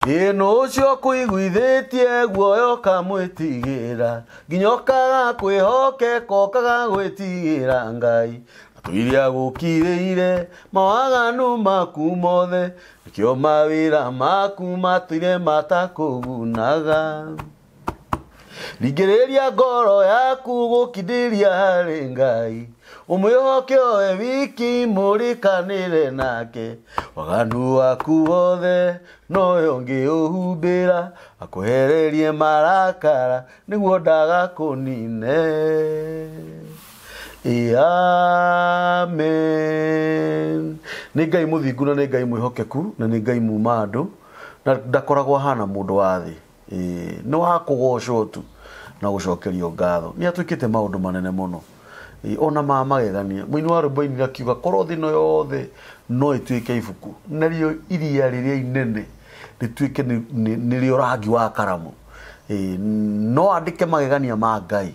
ino cio kuiguithitie guoyo kamwitigira nginyokaga kwihoke kokaga gwitigira Ngai Tuiria gukirire mawaganu maku mothe nikio mawira maku matire matakugunaga Ligeriria ngoro yaku gukidiria hari Ngai umwihoke oe wiki murikanire nake waganu waku wothe no yonge uhumbira akuhererie marakara niguo ndagakunine Amen. Nĩ Ngai mũthingu na nĩ Ngai mwĩhokeku na nĩ Ngai muuma andũ na ndakoragwo hana mũndũ wa thĩ. Nĩ wa kũgocwo tu na gũcokerio ngatho. Nĩ atwĩkĩte maũndũ manene mũno. Ona magegania. Mũini wa rwĩmbo ainire akiuga korwo thĩ ĩno yothe no ĩtuĩke ibuku. Narĩo iria rĩrĩa inene rĩtuĩke nĩrĩo rangi wa karamu. No andĩke magegania ma Ngai.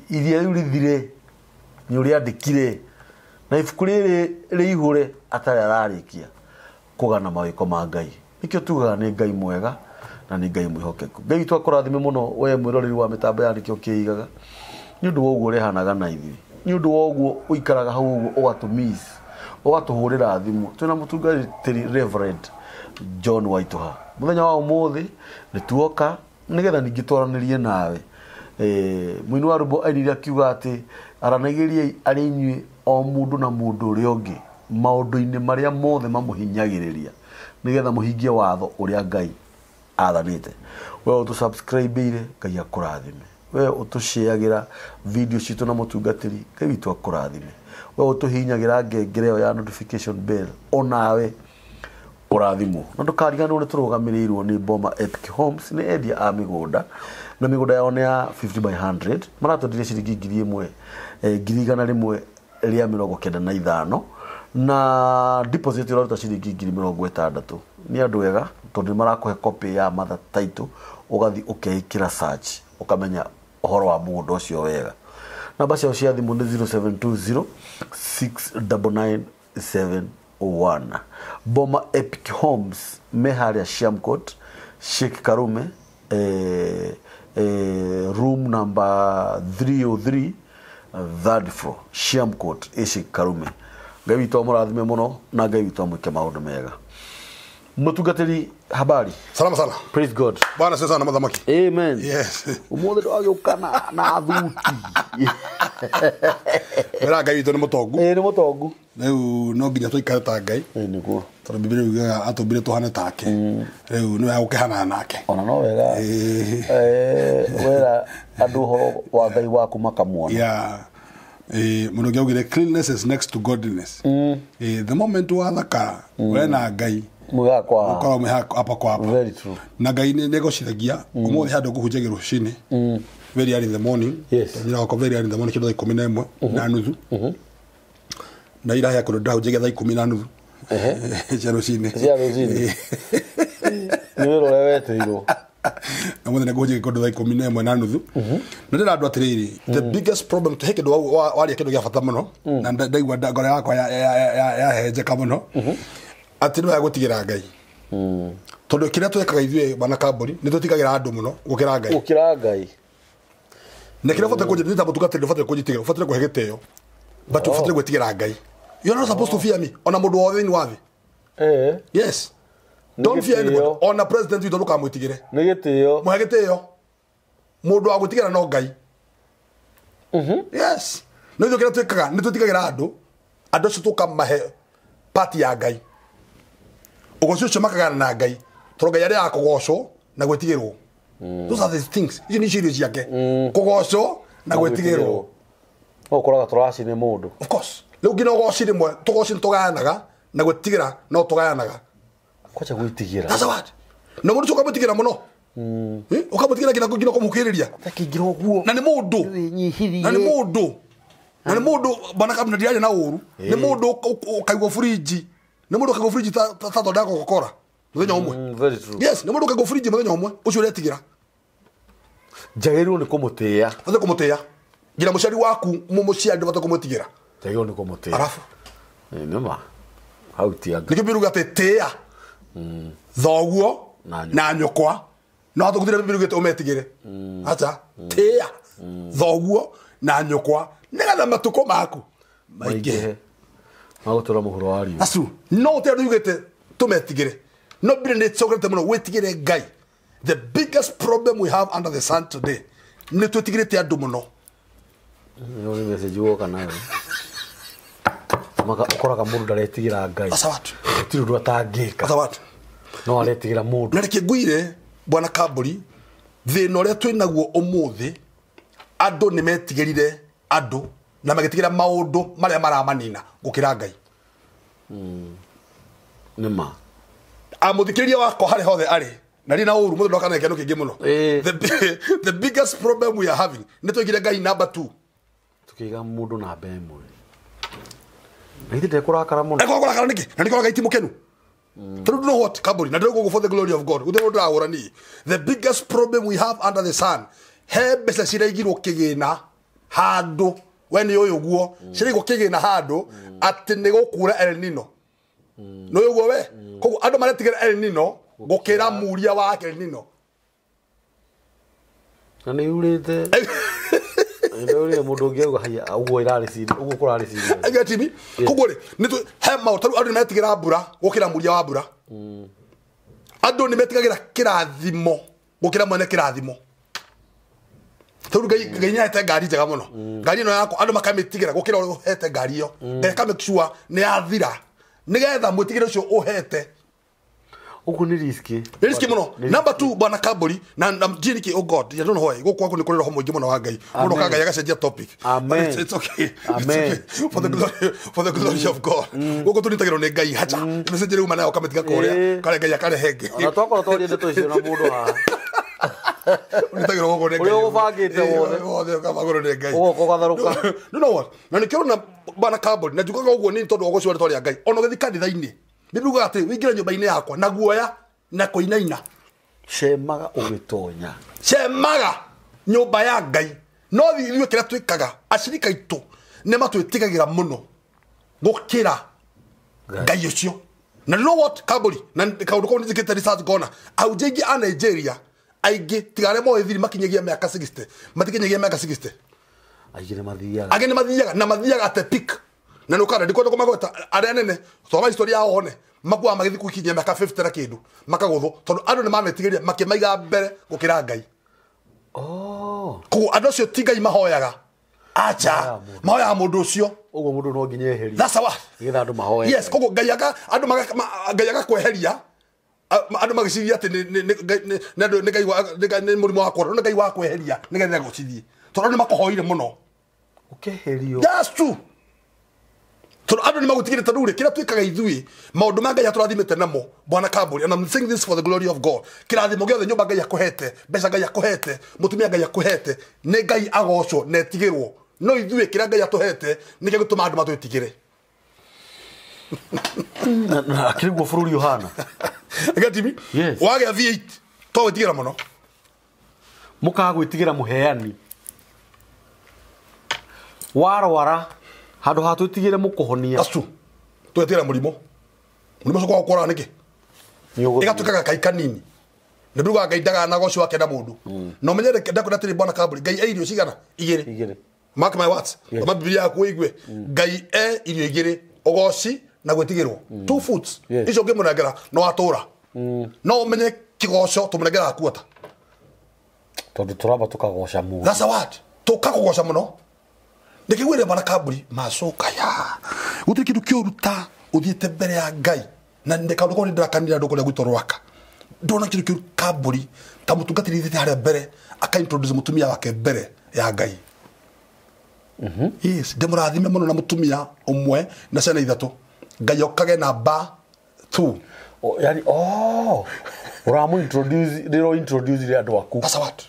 Iria rĩu rĩthire ni uri andikire na ibuku riri rihure atari ararikia kugana mawiko ma Ngai nikio tugaga ni Ngai mwega na ni Ngai mwihokeku Ngai twakurathime muno we mwiroreri wa mitambo ya nikio kiigaga ni undu woguo rehanaga na ithi ni undu woguo uikaraga hau uguo ugatumiss ugatuhurira thimu twina mutungatiri Reverend John Waituha muthenya wa umuthi ni tuoka nigetha ningitwaranirie nawe mwini wa rwĩmbo ainire akiuga ati aranagirie ari inyui o mundu na mundu uri ongi maundu-ini maria mothe mamuhinyagiriria nigetha muhingie watho uria Ngai athanite we utu subscribe ire Ngai akurathime we utu shareagira video citu na mutungatiri Ngai witu akurathime we utu hinyagira ngengere ya notification bell onawe urathimo na ndukariganwo ni turugamirirwo ni Boma Epic Homes ni endia a migunda na migunda yao ni ya 50 by 100 maratondire ciringi 1000 ngirigana rimwe ria 95 na deposit iraruta ciringi 60 ni andu wega tondu marakuhe copy ya mother title ugathi ukeikira search ukamenya uhoro wa mundu ucio wega namba ciao cia thimu ni 0720 69971 Boma Epic Homes meharia Shamcourt Sheikh Karume room number 303 third floor Shamcourt Sheikh Karume Ngai witu amurathime muno na Ngai witu amwike maundu mega mutungatiri habari salama sana praise God bwana sasa na mathamaki amen yes umothe ndo agukana na thuti Wera Ngai witu ni mutongu ni mutongu riu no nginya tuikare ta Ngai niguo tondu Biblia yugaga atumbire tuhane take riu ni ya gukihana nake ona no wega wera andu horo wa Ngai waku makamwona yeah muno gyaugire cleanliness is next to godliness the moment wa thaka we na Ngai muga kwa kwa mehako hapa kwa hapa very true na Ngai ni negocithagia umuthi handu kuhunjagira rucini very early in the morning nira ko very early in the morning kido 11 na nuthu na ira ya kuno ndahunjagia 10 na nuthu cia rucini ni wero wetirwo na muthenya kuhunjagia kido 11 na nuthu na ndira andu atiriri the biggest problem to heke ndo wari kido gya fata muno na ndaigwa ngoro yakwa ya henjeka muno ati no yagutigira Ngai tondu kiria twekaga ithwe bana kamboni ni tutigagira andu muno gukira Ngai na kiria fata kunjira nita mutugatiri fata kunjitiga fata kuhegiteo but fata gwetigira Ngai you are not supposed to fear me ona mundu wothe ni wathi yes don't fear anybody ona president witu luka mwitigire ni gitio muhegiteo mundu agutigira no Ngai yes no ithwe kiria twekaga ni tutigagira andu citu mahe party ya Ngai ugocio makagana na Ngai toro Ngai ari akugocwo na gwetigirwo those are the things you need serious yake kugocwo na gwetigirwo okuraga turaci ni mundu of course leo gina ugoci rimwe tugoci tugayanaga na gwetigira no tugayanaga kwacha gwitigira that's what no mundu ukamutigira muno ukamutigira gina kumukiriria takigira oguo na ni mundu na ni mundu bana kabna ndiaje na uru ni mundu ukaigwa fridge ni mundu ukaigwa fridge ta ndako gukora muthenya umwe very true yes ni mundu ukaigwa fridge muthenya umwe ucio uretigira jagirwo ni kumutia fata kumutia gira muciari waku mumuciari fata kumutigira jagirwo ni kumutia arafu nima hautia nikibiruga tetea thoguo na nyokwa no atugutire bibiru gete umetigire acha tia thoguo na nyokwa nigatha matuko maku maige magutura muhuro wari asu no te rugete tumetigire no bire tsogrete muno wetigire Ngai. The biggest problem we have under the sun today ni twetigire te andu muno no ni message woka nayo maka ukoraga mundu daretigira Ngai asawatu tiru atangika asawatu no aretigira mundu na rekiguire bwana Kamburi thina uria twinaguo umuthi andu ni metigirire andu na magitigira maundu maria maramanina gukira Ngai nima amuthikiria wako hare hothe ari na rina uru mundu ndokana ekeno kingi muno the biggest problem we are having ni twigire Ngai number 2 tukiga mundu na bemwe na ithite kurakara muno kurakara niki na ndikora Ngai timukenu don't know what Kamburi na ndiko for the glory of God uthe mundu agorani the biggest problem we have under the sun he besa ciraigirwo kigina handu weni uyu guo cirigwo kigina handu ati ni gukura El Nino no uyu guo we koguo andu maretigira El Nino gukira muria wa El Nino na ni urite ndio mundu ngeuga haya uguo irari ciri uguo kurari ciri agatimi koguo ni he mautaru andu metigira mbura gukira muria wa mbura andu ni metigagira kirathimo gukira mwene kirathimo turu Ngai nyate ngari njega muno ngari no yako andu makamitigira gukira uhete ngari yo ndeka make sure ni athira nigetha mwitigire ucio uhete ugu ni riski muno number 2 bwana Kamburi na jiniki oh God ya don't know why gukwa ni kurira ho mwingi muno wa Ngai muno ka Ngai agacenjia topic amen it's okay amen for the glory of God guko tunitagiro ni Ngai hacha message ru mana ukametiga kuria kare Ngai akare henge na twakora twari ndeto icio na mundu ha unitagiro guko ni Ngai uri ubangite wothe kamagoro ni Ngai ugo gatharuka you know what na nikiro na bwana Kamburi na njukaga uguo ni tondu ogo ciore twari Ngai ono gethi kanitha-ini biruga ati wingira nyumba-ini yakwa na guoya na kuinaina shemaga ugitonya shemaga nyumba ya Ngai no thithiwe kira twikaga acirika itu ne matwitigagira muno gukira Ngai ucio na you know what Kamburi na kaundu ko nizikite research gona aujengi a Nigeria aige tigare mo ethiri makinyagia miaka 60 matikinyagia miaka 60 agene mathiaga na mathiaga ate peak na nukara ndiko magota aria nene thoma historia yao one makwa magithi kukinyia miaka 50 na kindu makagutho tondu andu ni mametigiria makimaiga mbere gukira Ngai ko andu cio ti Ngai mahoyaga acha mahoya mundu ucio ugo mundu no nginya eheri that's what nginya andu mahoya yes kogo Ngai aka andu Ngai aka kweheria andu magiciria ati ni Ngai ni murimu wa koro Ngai wa kweheria nigetha gucithie tondu ni makohoire muno ukeherio that's true tondu andu ni magutigire tanure kira twikaga ithui maundu ma Ngai aturathimite namo bwana Kamburi and I'm saying this for the glory of God kirathimo giothe nyumba Ngai akuhete mbeca Ngai akuhete mutumia Ngai akuhete ni Ngai agocwo netigirwo no ithui kira Ngai atuhete ni gituma andu matwitigire na akirigwo bururi Yohana agatimi wage V8 to witigira muno mukagwitigira muheani warwara handu hatwitigire mukuhonia asu twetira murimo coko gukora niki igatukaga kai kanini ndiruga Ngai ndaga na gocio wake na mundu no menyere ndakunda tiri bwana Kamburi Ngai irio cigana igiri mark my words ma biblia yaku igwe Ngai irio igiri ogoci na gwitigirwo 2 foods icio ngimunengera no atura no menye kigoco tumunengera kuota tondu turaba tukagoca mundu that's what tukagoca muno ndikigwire bwana Kamburi macoka ya gutiri kindu kiuruta uthiete mbere ya Ngai na ndikaundu ko ndirakanira ndu kuria gwito rwaka ndona kindu kiu Kamburi ta mutungatiri thite haria mbere aka introduce mutumia wake mbere ya Ngai yes ndimurathime muno na mutumia umwe na ciana ithatu Ngai okage namba 2 yani uramu introduce ile andu aku that's what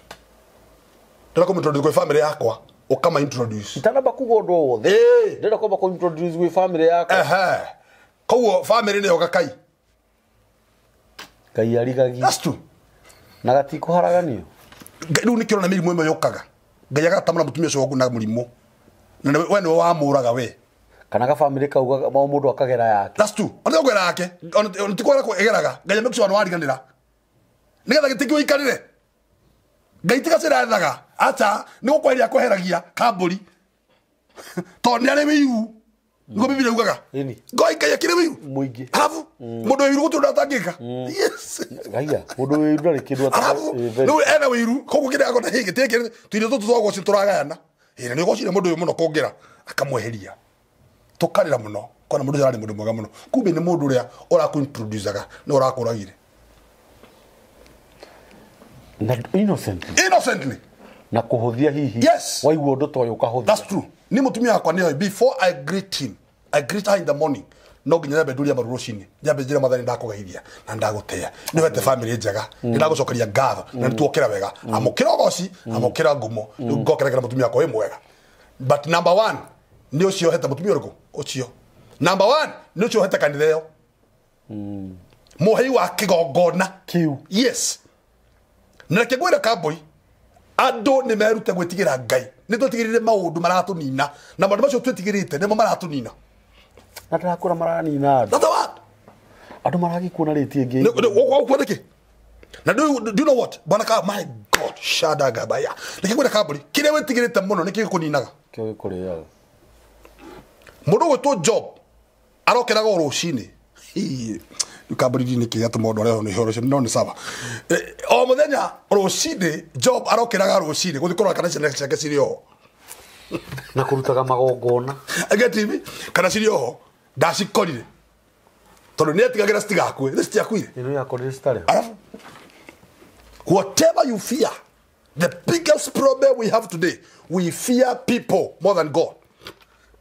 ndako introduce kwa family yakwa okama introduce itanaba kugondo wothe ndenda kwamba ko introduce with family yako koguo family ne okakai Ngai arigagi that's true na gatiko haraganio riu nikirona mirimu imo yokaga Ngai agatamura mutumia ucio waku na murimu na we no wamuraga we kana ka family kauga ma mundu akagera yake that's true onde ogera yake ontikwera ko egeraga Ngai make sure no ariganira nigetha gitikio ikarire Ngai tiga cira thaga acha ni gukweria kuheragia kamburi to ni ari wiu ngo biblia ugaga Ngai Ngai akire wiu muingi alafu mundu wiru gutunda tangika yes Ngaiya mundu wiru ndari kindu alafu no ena wiru kogu kire agona hige teke twire tutu twago cituragayana ina ni gocire mundu muno kongira akamweheria tukarira muno kona mundu arari mundu mwega muno kumbe ni mundu ria ora ku introduceaga ni ora kuragire na innocently na kuhuthia hihi yes waiguo ndo toyo ukahuthia that's true ni mutumia akwa ni before I greet her in the morning no ginya yabe nduria marurucini yabe njira mathani ndakugeithia na ndagutea ni wete family njega ni ndagucokeria ngatho na nituokera wega amukira goci amukira ngumo ngokerekera mutumia akwa mwega but number 1 ni ucio heta mutumia uriko ucio number 1 ni ucio heta kanitheo muhei wa kigongona kiu yes na kegwira kaboi Andu ni merute gwitigira Ngai ni tutigirire maundu maratunina na maundu macio twetigirite nimo maratunina na ndakura maranina that's what andu maragikuona ritie ngi kwandike na do you know what bana ka my god shada gabaya nikigwira kaburi kire wetigirite muno nikikuninaga kyo gikuriaga mundu gwetu job arokeraga rucini kaburi ni kiatu mundu areho ni horo no ni sawa o muthenya rucini job arokeraga rucini guthikora kana ciake cirio na kurutaga magongona agetivi kana cirio ndacikorire tondu ni atigagira citigakue ni citiakuire ino yakorire citare whatever you fear the biggest problem we have today we fear people more than God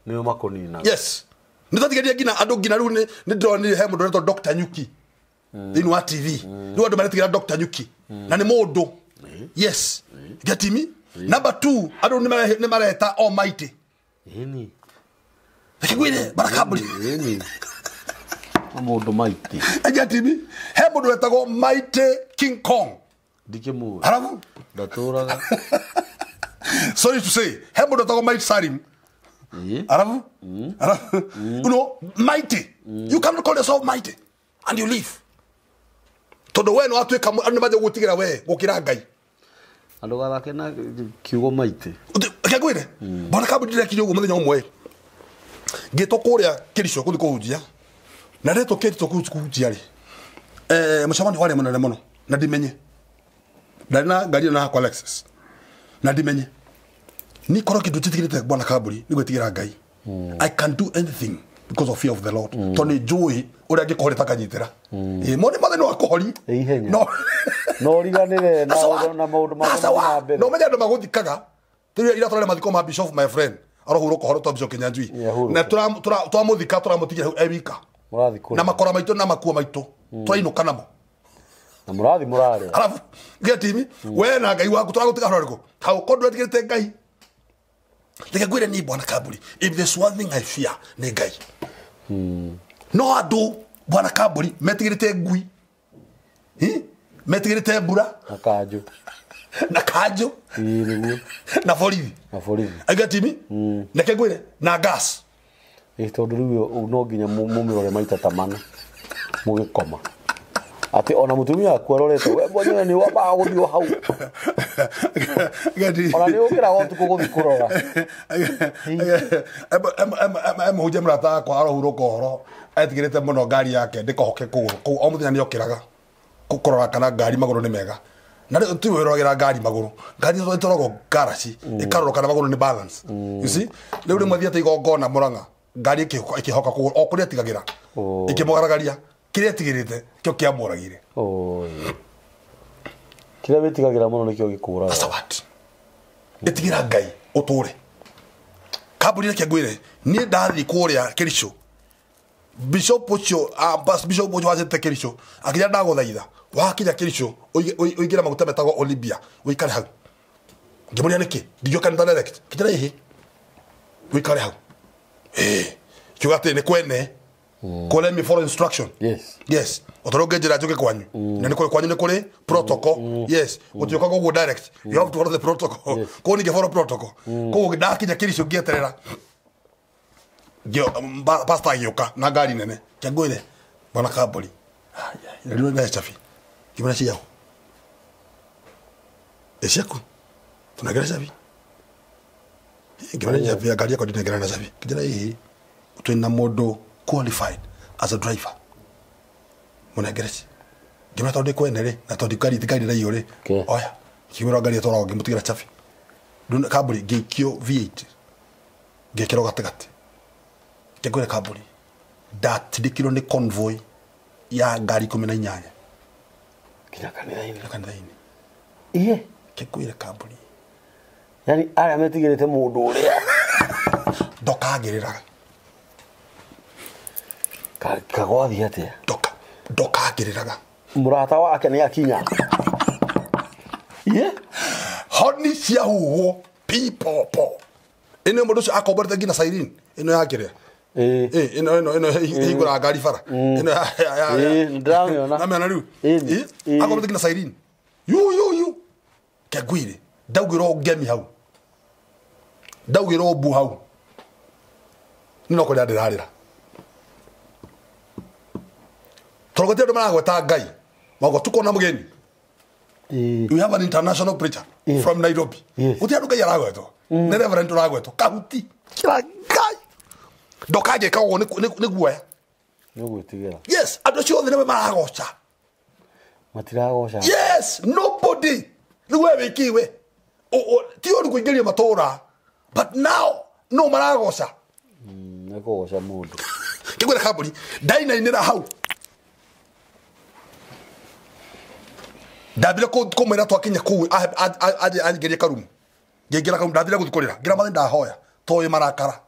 ni makonina yes nitatigeria gina andu gina ru ni ndonire he mundu reto Dr. Nyuki inu wa TV ni wandu maretigira Dr. Nyuki na ni mundu yes get me number 2 andu ni mareta Almighty ini akigwire barakabuli ini mundu mighty get me he mundu retago Mighty King Kong dikimu arabu daturaga sorry to say he mundu retago Mighty Salim Arabu? You know, mighty. You cannot call yourself mighty. And you live. Todo we no atu kamu anu maje gutigira we gukira Ngai. Andu gathake na kiugo mighty. Kagwire. Bona kabu ndire kiugo muthenya umwe. Ngito kuria kirisho kuthi kuhunjia. Na reto kirito kuhunjia ri. Muchamani wale munene muno. Na dimenye. Ndana ngari na kwa Alexis. Na dimenye. Ni koroki tutigirite bwana kaburi ni gwetigira Ngai I can do anything because of fear of the Lord toni joy uri agikohoreta kanyitira mone mathe no akohori no riganire na maundu ma mbere no menya ndo maguthikaga tiria ira tore mathiko ma bishop my friend arohuro kohoro to bishop Kinyanjui na turamuthika turamutigira hau ewika na makora maitu na makuo maitu twainuka namo na murare alafu getimi we na Ngai waku turagutiga horiko hau kondu etigirite Ngai Nikagwire ni bwana kaburi. If there's one thing I fear, ni Ngai. No adu bwana kaburi metigirite ngui. Metigirite mbura na kajo. Na borithi. Agatimi? Nikagwire na gas. Tondu riu no nginya mumirore maita tamana. Mugikoma. Ati ona mutumia akwarorete we bonye ni waba guthio hau ona ni ukira gotu kuguthikura huje mrata kwa arohuro kohoro atigirite muno ngari yake ndikohoke kuguru ku o muthenya ni okiraga kukorora kana ngari maguru ni mega na riu tu wirogira ngari maguru ngari zo itorogo garage ikaroro kana maguru ni balance you see riu rimwe thiate igongona Murang'a ngari ikihoka kuguru o kuria tigagira ikimugaragaria kire tigirite kyo kia moragire kire betigagira muno nikyo gikura what etigira Ngai uture kaburi ke gwire ni ndathi kuria kirisho bishop ucio bas bishop ucio wajete kirisho akija ndaguthaitha wakija kirisho uigira maguta metagwo Olympia uikare hau ngimuria niki ndiyo kanitha direct kitira ihi uikare hau kiugate ni kwene call me for instruction yes otoroge jira joke kwanyu na niko kwanyu ni kule protocol yes utioka go direct you have to follow the protocol ko ni follow protocol ko gidakinya kirisho gieterera pastor yoka na gari nene kagwire bana kaburi ndio na chafi kimana cia Esiaku. Tunagera sabi. Gimana jabi agari yako dinagera na sabi. Kijana hii twina modo qualified as a driver. Munagera. Gimana todi kwenere na todi kari tikari na yore. Oya. Kimura gari tora gimutikira chafi. Duna kaburi gekio V8. Gekiro gategate. Kegore kaburi. Dat dikiro ni convoy ya gari 18. Kina kanitha-ini. Ihe. Kegore kaburi. Yani ara metigirite mundu uria. Ndokagiriraga. Kagwathi atia. Ndokagiriraga. Murata wake ni akinya. Ihe. Honi cia huho pipopo. Ino mundu cio akomborete ngina siren. Ino yakire. Ino higura ngari bara. Ino ndamiona. Namiona riu. Akomborete ngina siren. Yu. Kagwire. Daugiro ngemi hau. Daugiro bu hau. Nino ko ndirarira. Torogote ndo maragweta Ngai. Mago tukona mugeni. We have an international preacher from Nairobi. Uti andu Ngai aragwetwo. Ne reverend aragwetwo. Kahuti. Kira Ngai. Ndokaje kawo ni guoya. Ni gwitigira. Yes, andu cio thine maragocha. Matiragocha. Yes, nobody. Niwe wikiwe. Ti oru kuingiria matora. But now no maragocha. Negocha mundu. Kigwira kaburi. Daina inira hau. Dabira ko mwera twakinya ku aje geria karumu. Ngegera karumu dabira guthikorera. Ngira mathe ndahoya. Toye marakara.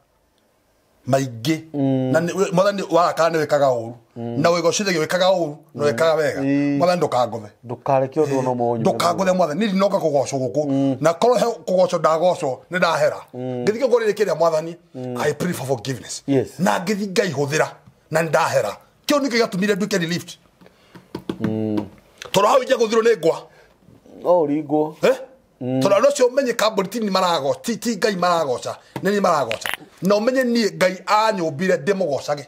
Maige. Na mwathani warakara ni wekaga uru. Na wego cithe wekaga uru, no wekaga wega. Mwathani ndukangothe. Ndukareke undu no monyu. Ndukangothe mwathani ni noka kugocwo guku. Na koro he kugocwo ndagocwo ni ndahera. Ngithike ngorire kiria mwathani. I pray for forgiveness. Na ngithi Ngai huthira na ndahera. Kio niki gatumire nduke lift. Tora hau ije guthiro ni ngwa. Ringo. Tora nocio menye kaburi ni marago, ti Ngai maragoca, ni maragoca. Na umenye ni Ngai anyumbire ndimugocage.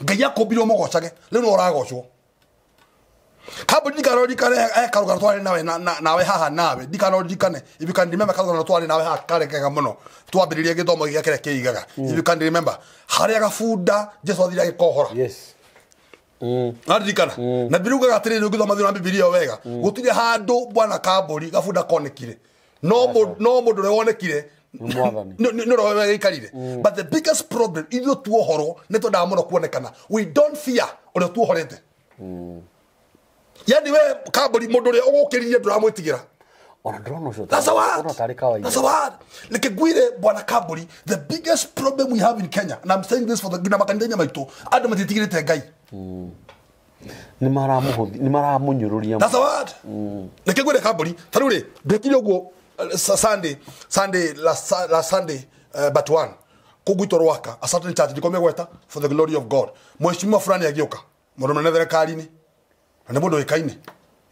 Ngai akumbire umugocage, riu no uragocwo. Kaburi ndikarorikane karuga twari nawe haha nawe, ndikarorikane. If you can remember karuga twari nawe haha karekega muno. Twambiririe githomo giakire kiigaga. If you can remember, haria gabunda Jesu athira gikohora. Yes. Arikana na biruga gatire no githoma thina bibilia wega gutire handu bwana kaburi gabunda konekire no mundu re wonekire no rowe ikarire. But the biggest problem is you tuohoro ne to da muno kuonekana. We don't fear ore tuohorete. Yani we kaburi mundu re ogukiririe nduramwitigira. That's a word. That's a word. Like gwire bwana kaburi, the biggest problem we have in Kenya, and I'm saying this for the gina makandenya maitu, adu Matiretigira te Ngai. Ni maramunyururia. That's a word. Like gwire kaburi, tarure, bekiri oguo Sunday last Sunday but one. Kugwitoro waka a certain church dikomye gweta for the glory of God. Mheshimiwa fulani agioka. Murume na thirikari-ini. Na mundu ikaine.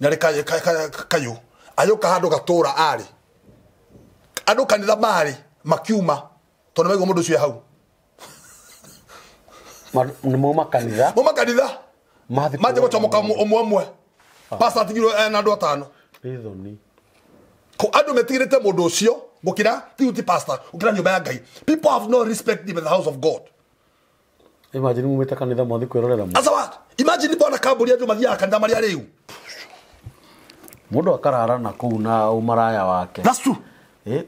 Nyari kayo. Ayoka hando gatora ari. Ando kanitha mari makiuma. Tono mego mundu cio hau. Ni muma kanitha. Mathi gochomoka omwe. Pastor tigiro na andu atano. Ithoni. Ko andu metigirite mundu cio gukira ti pastor, ukira nyumba ya Ngai. People have no respect in the house of God. Imagine mumeta kanitha mwathi kwirorera mu. Asawa. Imagine bona kaburi andu mathia kanitha mari ariu. Mundu akarara na kuu na umaraya wake. That's true.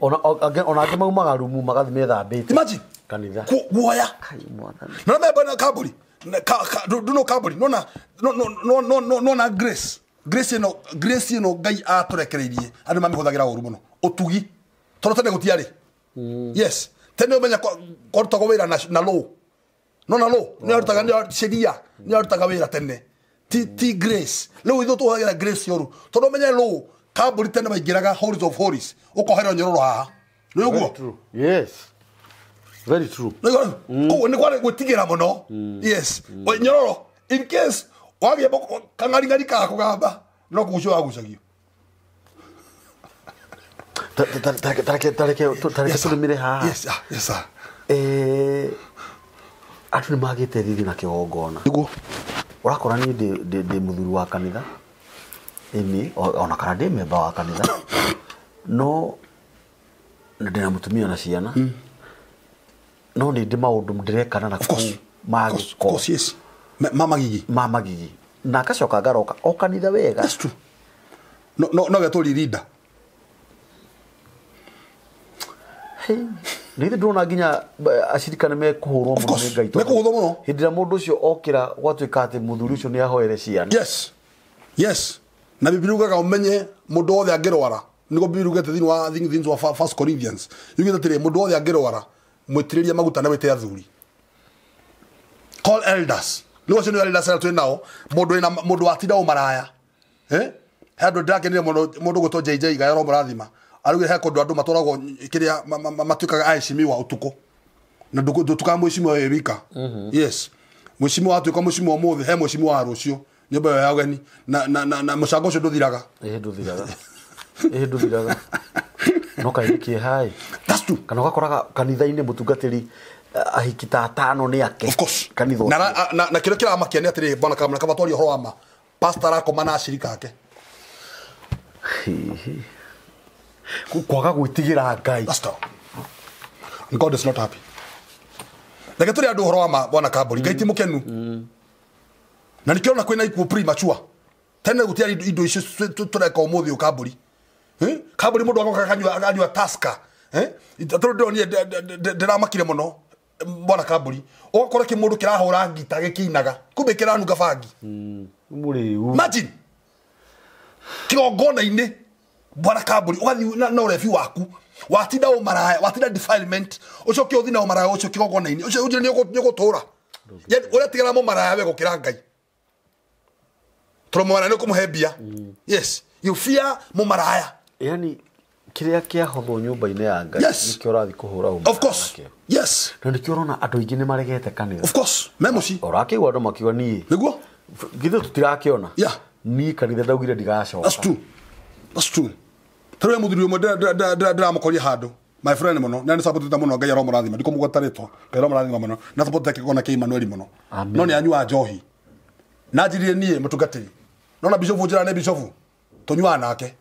Ona age maumaga rumu magathi methambite. Imagine. Kanitha. Guoya. No me bona kaburi. Do no kaburi. No na grace. Grace no Ngai aturekereirie. Andu mamihuthagira uru muno. Otugi. Tono tene gutiari. Yes. Tene umenya korutaga wira na law. No na law. Ni arutaga sheria. Ni arutaga wira tene. Ti grace. Leo itho tuhagira grace yoru. Tono menye law. Kaburi tene baigiraga holies of holies. Ukohera nyororo haha. Leo guo. Yes. Very true. Ko ni kwale gutigira muno. Yes. Nyororo in case wage kangari ka kugamba no kugucio agucagio. Tareke tulimire haha. Yes, yes sir. Atu ni magite thithi na kigongona. Niguo. Urakora ni de muthuri wa kanitha. Imi ona kana de memba wa kanitha. no ndina mutumia na ciana no ni ndi maundu ndirekana na of course yes mama gigi na kacoka ngaroka o kanitha wega that's true no getuli leader ni ndona nginya acirikane me kuhurwo muno ni Ngai me kuhurwo muno hindira mundu ucio okira gwatuika ati muthuri ucio ni ahoere ciana yes na Biblia ugaga umenye mundu othe angirwara niko Biblia ugete thini wa 1 Corinthians yugite tire mundu othe angirwara mwitiriria maguta na wite athuri call elders no cio ni elders na twinao mundu watinda umaraya handu ndakenire mundu guto JJ gaero murathima arugire he kundu andu matoragwo kiria matuikaga aishimiwa utuko na ndutuka mwishimo we wika yes mwishimo watu kwa mwishimo wa mothe he mwishimo wa rucio nyumba ya ageni na mucango ucio nduthiraga nduthiraga no kairikie hai that's true kana ugakoraga kanitha-ini mutungatiri ahiki ta tano ni ake of course kanitha na kile kila amakia ni atiri bwana kama kabatwari horo ama pastor akoma na ashirika ake kwaga gwitigira Ngai that's all God is not happy daga turi andu horo ama bwana kaburi Ngai timukenu na nikiona kwina ikuo premature tena gutiari indo icio tureka umuthi ukaburi kaburi mundu akanywa taska itatu ndoni ndiramakire muno bwana kaburi okora ki mundu kirahura ngita gikinaga kumbe kiranunga bangi muri imagine kigongona ine bwana kaburi ugathi na urefi waku watinda umaraya watinda defilement ucoke uthi na umaraya ucio kigongona ine ucio ni gutura ye ure tigara mo maraya we gukira Ngai turomwana no kumuhebia yes you fear mo maraya yani kiria kia hotho nyumba-ini ya Ngai nikio rathi kuhura of course yes na nikio rona andu ingi ni maregete kanitha of course memoci orakiwa andu makiwa ni niguo githe tutirakiona ni kanitha ndaugire ndigacoka that's true tare muthuri umwe ndiramukoria handu my friend muno na ni support ta muno Ngai aro murathima ndiko mugwataritwo Ngai aro murathima muno na support ke kona ke Emmanuel muno no ni anyua njohi na njirire nie mutungatiri no na bishofu njira ne bishofu tonywa nake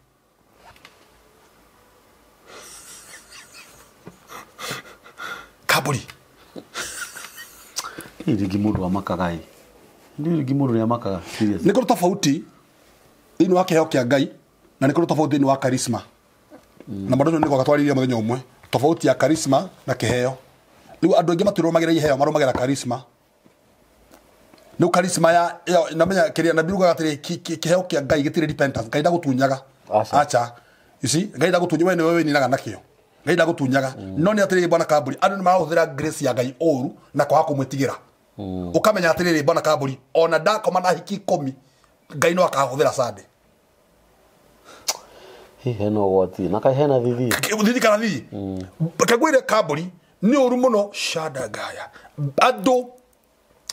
kaburi irigi mundu wa makagai ndirigi mundu ni amakaga serious niko tofauti ini wake heo kia Ngai na niko tofauti ni wa charisma na madono niko gatwariria muthenya umwe tofauti ya charisma na kiheo riu andu ingi matiromagira iheo maromagira charisma no charisma ya namenya kiria na biruga gatire kiheo kia Ngai gitire repentance Ngai ndagutunyaga acha you see Ngai ndagutunyaga wewe ni naga nakio Ngai ndagutunyaga no ni atire bwana kaburi andu ni marahũthĩra grace ya Ngai oru na kwa kumwitigira ukamenya atire bwana kaburi ona ndakoma na hiki 10 Ngai no akahũthĩra sade heno gwati na kai hena thithi kana thithi kagwire kaburi ni oru muno shada gaya ado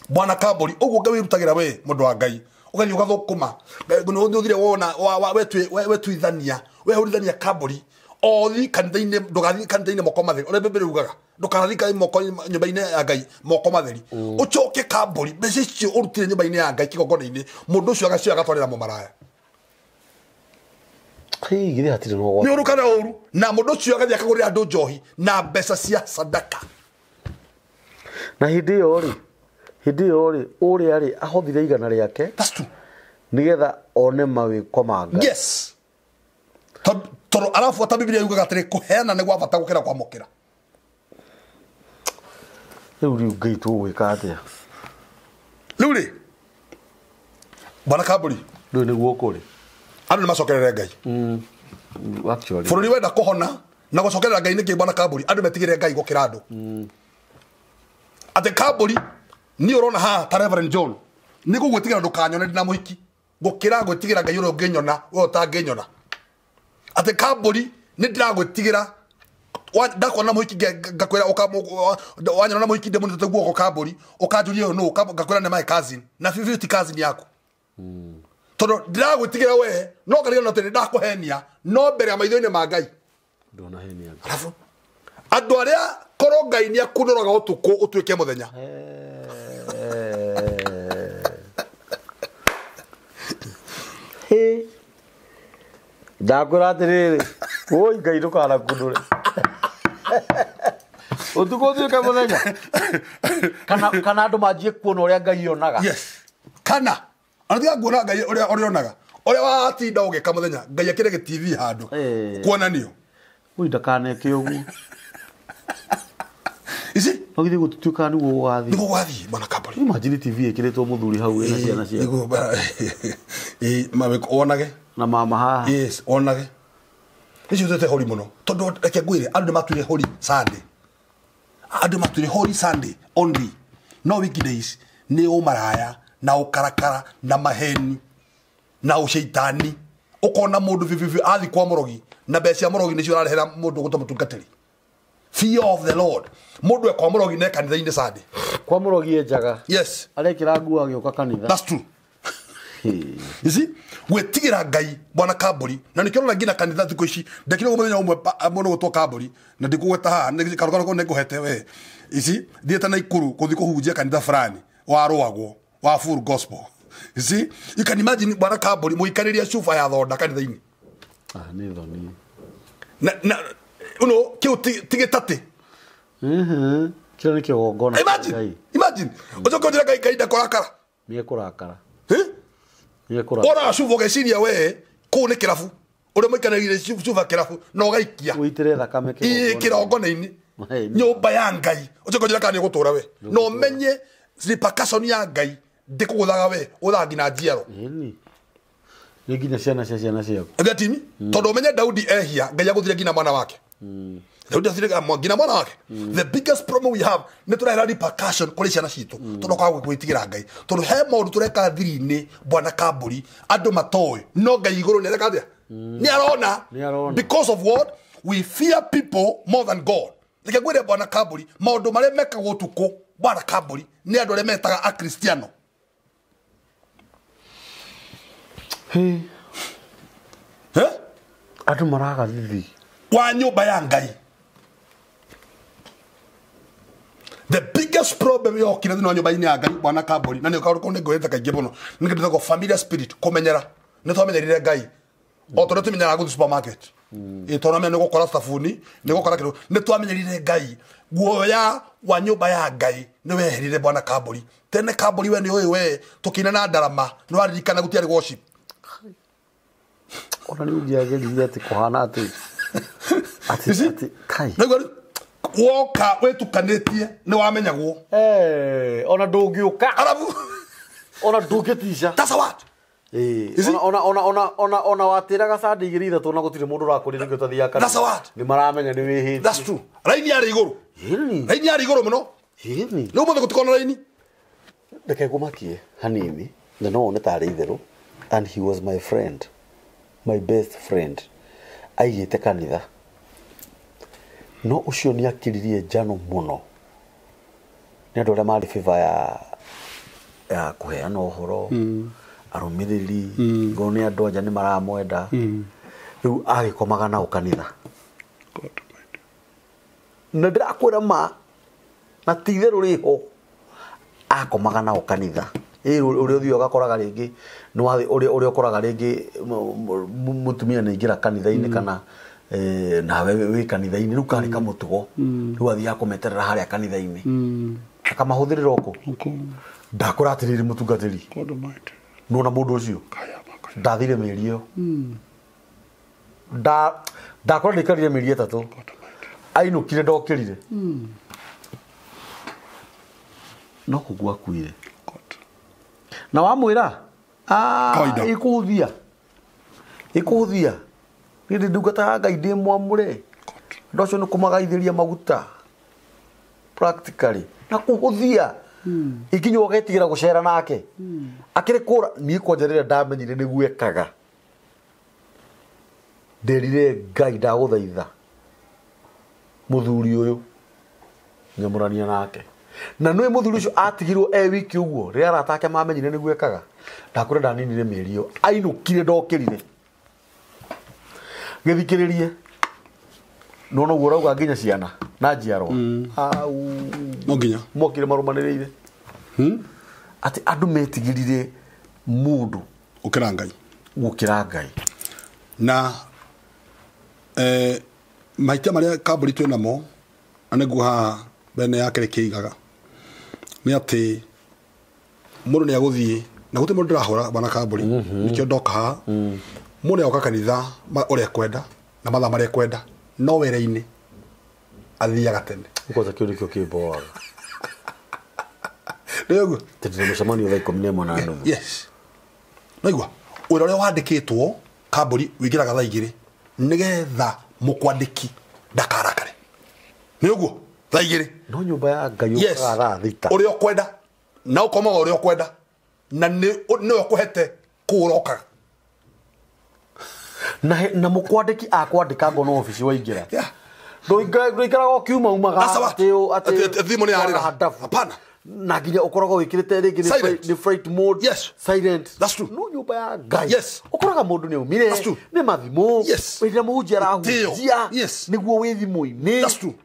bwana kaburi uguo Ngai wirutagira we mundu wa Ngai ugathi ugathukuma no uthire wona wetuithania wehurithania kaburi othi kanitha-ini ndugathi kanitha-ini moko matheri ore bebere ugaga ndukarathi kai moko nyumba-ini ya Ngai moko matheri ucoke kaburi mbeca icio urutire nyumba-ini ya Ngai kigongona-ini mundu ucio agacio agatwarira mu maraya githe hatire no ni oru kana oru na mundu ucio agathi akagurira andu njohi na mbeca cia sadaka na hindi ori uri ari ahothire igana riake that's true nigetha one mawiko ma Ngai yes toro alafu ta Biblia yuga gatire kuheana ne gwa bata gukira kwa mukira riu Ngai tu gwika atia luri bwana kaburi ndu ni guokuri andu ni macokerere Ngai actually fururi wenda kuhona na gucokerera Ngai niki bwana kaburi andu metigire Ngai gukira andu ate kaburi ni urona ha ta Reverend John ni gugwitigira ndukanyone ndina muhiki gukira gwitigira Ngai uro nginyona we utanginyona ate kaburi ni ndiragwitigira ndakona muhiki ngakwira wanyona na muhiki ndemu nteguo ko kaburi ukanjurie no ngakwira ne my cousin na 50 cousin yako todo ndiragwitigira we no ngariga no tene ndakuhenia no mbere ya maitho-ini ma Ngai ndona henia alafu andu aria koro Ngai ni akunoraga utuku utuike muthenya ndakwira atiriri Oi Ngai ndukana kundure. Utuko thio kamuthenya. Kana andu manjie kuona uria Ngai onaga. Yes. Kana. Anathiga kuona Ngai uria onaga. Uria watinda ugika muthenya Ngai akirege TV handu. Kuonanio. Ui ndakaneke ugu. Isi? Nogithi gututuka ni gwathi. Ni gwathi bana kabari. Imagine TV ikiretwo muthuri hau ena ciana cia. Mame onage na mama ha. Yes, onage. Icio tete hori muno. Tondu reke ngwire andu matwire hori Sunday. Andu matwire hori Sunday only. No weekdays ni umaraya na ukarakara na maheni na usheitani. Ukona mundu vivi athi kwa murogi na becia murogi nicio ararehera mundu gutamutungatiri. Fear of the Lord. Mundu e kwa murogi ne kanitha-ini Sunday. Kwa murogi ejaga. Yes. Arekira nguo agioka kanitha. That's true. You see? Wetigira Ngai bwana kaburi na nikirona ngina kanitha thiko ici ndekire gumenya umwe muno gutwa kaburi na ndikugweta ha karukara ko nekuhete we ici thieta na ikuru kuthi kuhunjia kanitha fulani wa rwagwo wa full gospel. You see? You can imagine bwana kaburi muikariria shufa ya thonda kanitha-ini. Ni thoni. Na uno kiu tigetate. Kio ni kigongona. Imagine. Ucoka njira Ngai ndakorakara. Ni kurakara. Ora shuvo geciria we ku ni kirafu uri muikanagire shuva kirafu no gaikia uitire thakame kirongona-ini nyumba ya Ngai ucoka njira kana gutura we no menye repercussion ya Ngai ndikuguthaga we uthangi na njiaro ni nginya ciana ciaku agatimi tondu menye Daudi ehia Ngai aguthire ngina mwana wake Daudi athire ngina mwana wake the biggest problem we have ni turahera repercussion kuri ciana citu tondu kwa gwitigira Ngai tondu he maundu tureka thiri-ini bwana kaburi andu matoy no Ngai iguru ni reka thia ni arona because of what we fear people more than God. Reke gwire bwana kaburi maundu maria mekagwo utuku bwana kaburi ni andu aria metaga a Kristiano. Andu maraga thithi wa nyumba ya Ngai. The biggest problem yo kina thina nyumba ini ya Ngai bwana kaburi na ni ukaruko ni gwetha kaingi muno ni kindu ko familiar spirit kumenyera ni twamenyerire Ngai o tondu tumenyera go supermarket itonamia ni gukora stafuni ni gukora kindu ni twamenyerire Ngai guoya wa nyumba ya Ngai ni weherire bwana kaburi tene kaburi we ni we tukina na ndarama ni waririkana gutiari worship ona ni ungiageria ati kuhana ati kai woka wetukanitie ni wamenyagwo ona ndungiuka arabu ona ndungitisha that's what ona watiraga Sunday igiri ithatu na gutire mundu rakurire ngio tathia kana that's what ni maramenya ni wihiti that's true raini ari iguru raini ari iguru muno no muthe gutikona raini ndeke gumakie hanini na no one tari itheru and he was my friend, my best friend. Aigite kanitha no ucio ni akiririe njano muno ni andu aria mari favor ya kuheana uhoro arumiriri ngo ni andu anja ni maramwenda riu agikomaga na ukanitha na ndirakwira ma na titheru riho akomaga na ukanitha uri uthio gakoraga ringi no uri ukoraga ringi mutumia ni ngira kanitha-ini kana nawe wi kanitha-ini riu kari kamutugo riu athia kumeterera haria kanitha-ini akamahuthirira uko ndakuratiriri mutungatiri no na mundu ucio ndathire meri yo ndakora ndikarire meri etatu ainukire ndokirire no kugua kuire na wamwira ikuthia ndi ndungata Ngai ndi mwamure ndocio ni kumagaithiria maguta practically na kuhuthia ikinyo getigira gucera nake akire kura ni kwanjerera ndamenyire ni gwekaga nderire Ngai ndaguthaitha muthuri uyu nyamurania nake na nwe muthuri ucio atigirwo wiki uguo ri aratake mamenyire ni gwekaga ndakure ndaninire mĩeri ainukire ndokirire githikiririe no no urauga nginya ciana na njiarwa au nginya mokire marumaniriire ati andu metigirire mundu gukira Ngai na maita maria kamburi twina mo anegu ha bene yake rikigaga ni ati mundu ni aguthie na guti mundu ndahora bana kamburi nikio ndoka ha mundu yoka kanitha uri kwenda na matha maria kwenda no were-ini athiaga tene uko za kiuri kio kibo niguo tete mucemanio thaa 11 na nuthu yes niguo uria wandikitwo kamburi wigiraga thaa 2 nigetha mukwandiki ndakarakare niguo thaa 2 no nyumba ya Ngai ukaga thaa 6 uria kwenda na ukomaga uria kwenda na ni ukuhete kuroka na mukwandiki akwandika ngono ofisi waingira ndoikara go kiuma umaga ati thimu ni yarira hapana na nginya ukoraga wikirite ringi ni fright mode silent that's true no nyumba ya Ngai yes ukoraga mundu ni umire ni mathimo wira muhunjia arahunjia niguo wi thimu-ini that's true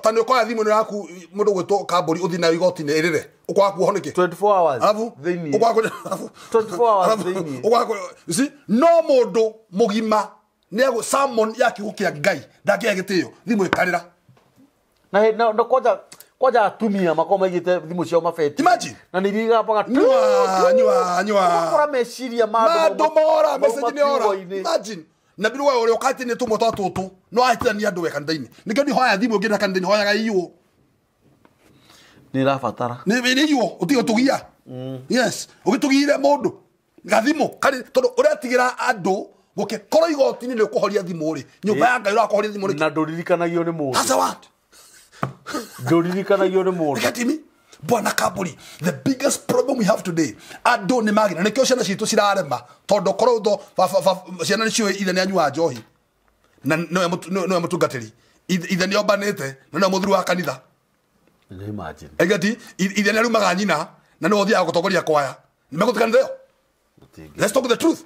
tani kwa thimu yaku mundu gwitwo kamburi uthi na igoti-ini irire ukwa kuhoneke 24 hours alafu thini ukwa 24 hours thini ukwa see no mundu mugima ni ago salmon yaki gukia Ngai ndakia gitio thimu ikarira na koja atumia makoma igite thimu cio mafeti imagine na ni biga paga nywa kora meciria mado mora message ni ora imagine na biru wa uri ukati ni tumo tatu no ahitani andu weka ndaini nikio ni hoya thimu ngina kandaini hoyaga iyo ni rafatara ni iyo utigo tugia yes ugitugire mundu gathimo kari tondu uretigira andu guke koro igoti ni kuhoria thimu ri nyumba ya Ngai urakohoria thimu ri na nduririkanagio ni mundu that's what nduririkanagio ni mundu gatimi bwana kamburi the biggest problem we have today andu ni magina nikio ciana citu cirarema tondu koro ndo ciana ni ciwe ithe ni anyua njohi na no mutungatiri ithe ni ombanite na no muthuru wa kanitha imagine egati ithe ni arumaga nyina na no thia gutongoria kwaya nimegutikanira yo let's talk the truth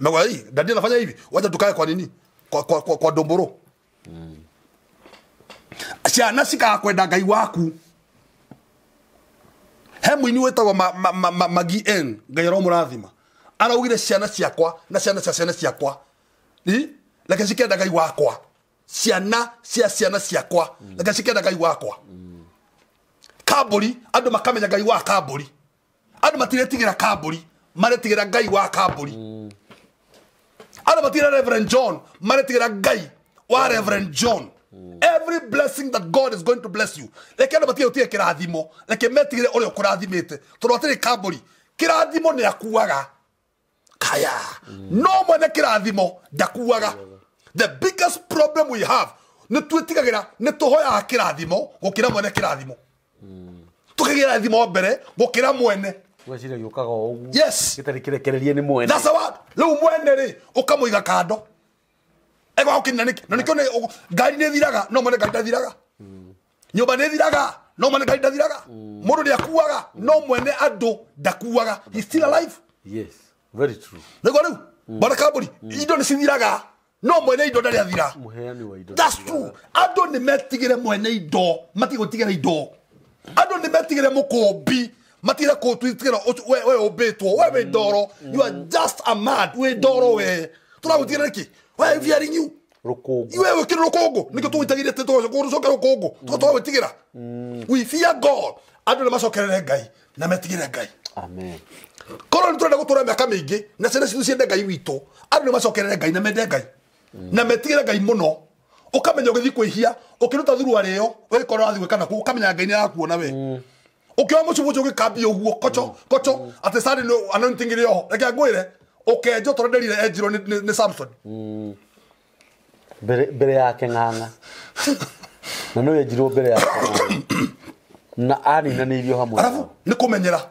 megwa hii dadi anafanya hivi wacha tukae kwa nini kwa domboro ciana cikakwenda Ngai waku he muini wetagwo magi en Ngai ro murathima araugire ciana ciakwa na ciana ciakwa ni leke cikenda Ngai wakwa ciana ciakwa leke cikenda Ngai wakwa kamburi andu makamenya Ngai wa kamburi andu matiretigira kamburi maretigira Ngai wa kamburi andu matira Reverend John maretigira Ngai wa Reverend John every blessing that God is going to bless you leke andu matira utie kirathimo leke metigire uri ukurathimite tondu atiri kamburi kirathimo ni akuaga kaya no mwene kirathimo ndakuaga the biggest problem we have ni twitigagira ni tuhoya kirathimo gukira mwene kirathimo tukigira thimo mbere gukira mwene wacira yukaga ogu yes gitari kirekererie ni mwene that's what lu mwene ri ukamuiga kando ego ukinna niki na nikyo ngari ne thiraga no mwene ngari ndathiraga nyumba ne thiraga no mwene ngari ndathiraga mundu ni akuaga no mwene andu ndakuaga he still alive yes very true nego riu bana kamburi indo ni cithiraga no mwene indo ndari athira muheani wa indo that's true andu ni metigire mwene indo matigotigire indo andu ni metigire mukombi matira ko twitigire we obetwo we ndoro you are just a mad we ndoro we turagutigire ki we fearing you rukungu iwe kiro rukungu nikyo twitagire teto ko rucoka rukungu twitigira we fear God andu ni macokerere Ngai na metigire Ngai amen koro nturenda gutura miaka mingi na ciana citu ciende Ngai wito andu ni macokerere Ngai na mende Ngai na metigire Ngai muno ukamenya ugithi kwihia ukiruta thuru areo we koro athi gwikana ku ukamenya Ngai ni arakuona we ukiwa mucubucu ugikambi uguo kocho ati sari no anointing rio reke ngwire ukenjo toro nderire ejiro ni Samson bere yake nganga na no ejiro bere yake na ani na nirio hamwe arafu ni kumenyera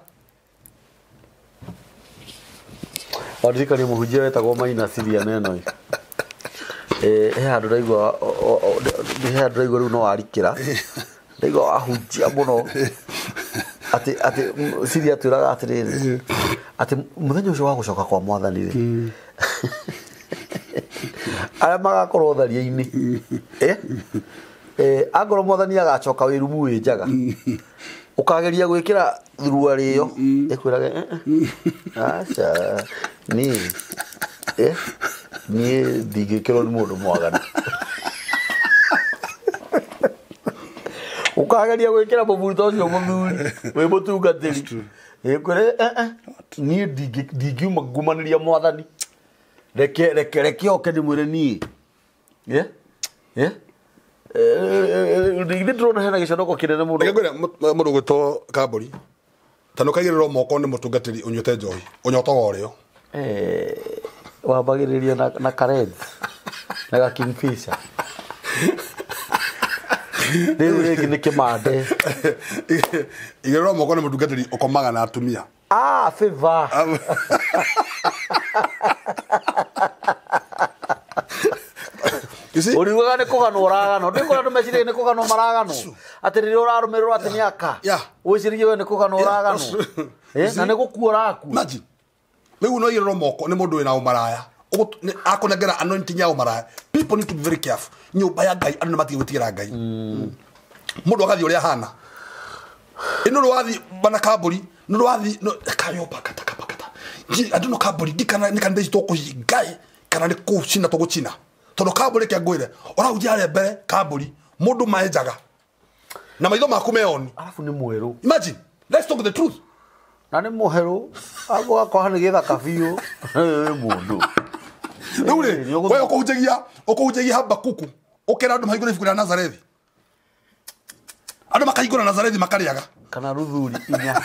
Wadirikani muhujia wetagwo maina siria neno he handu ndaigua riu no arikira ndaigua ahunjia muno ati siria twiraga atiriri ati muthenya ucio wa gucoka kwa mwathani ri ara magakorwo tharia-ini angorwo mwathani agacoka wirumu wi njaga ukageria gwikira thurua riyo ikwirage acha ni Niĩ ndingĩkĩrwo nĩ mũndũ mwaganu. Ũkageria gwĩkĩra mũthuri ta ũcio mũthuri wĩ mũtungatĩri. Kwĩre niĩ ndingiuma ngumanĩria mwathani. Reke oke ndĩmwĩre niĩ. Nĩ ndĩrona hena gĩconoko kĩnene mũno. Reke ngwĩre mũndũ gwĩtwo Kambũri. Ta nũkaigĩrĩrwo moko nĩ mũtungatĩri ũnyuĩte njohi. Ũnyotaga ũrĩo. Wambagĩrĩria na Karen na ga Kingfisher. Rĩu rĩngĩ nĩ kĩmande. Igĩrĩrwo moko nĩ mũtungatĩri ũkomaga na atumia. Favor. Ũriugaga nĩ kũgano ũragano. Ndĩkũrĩa andũ meciria nĩ kũgano maragano. Atĩ rĩrĩa ũrarũmĩrĩrwo atĩ nĩ aka. Wĩcirie we nĩ kũgano ũragano. Na nĩ gũkua ũrakua. Imagine. Rĩu no igĩrĩrwo moko nĩ mũndũ wĩna ũmaraya. Akũnengera anointing ya ũmaraya. People need to be very careful. Nyũmba ya Ngai andũ nĩmatige gwĩtigĩra Ngai. Mũndũ agathiĩ ũrĩa hana. Ĩno rwathi bana Kambũri, no rwathi no kayoba kata. Andũ no Kambũri dikana nĩ kandeithia tũkũhi Ngai kana nĩ kũcina tũgũcina. Tondũ Kambũri kĩa ngwĩre ũrauja arĩa mbere Kambũri mũndũ maenjaga. Na maitho maku meoni. Alafu nĩ mwerũ. Imagine, let's talk the truth. Na nĩ mũherũ. Agwa kwa nĩ gĩthaka biũ. Mũndũ. Rĩu rĩ, wewe ũkũhunjagia Habakuku. Ũkĩra andũ mahingũre ibuku rĩa Nazarethi. Andũ makahingũra Nazarethi makarĩaga. Kana ruthuri inya.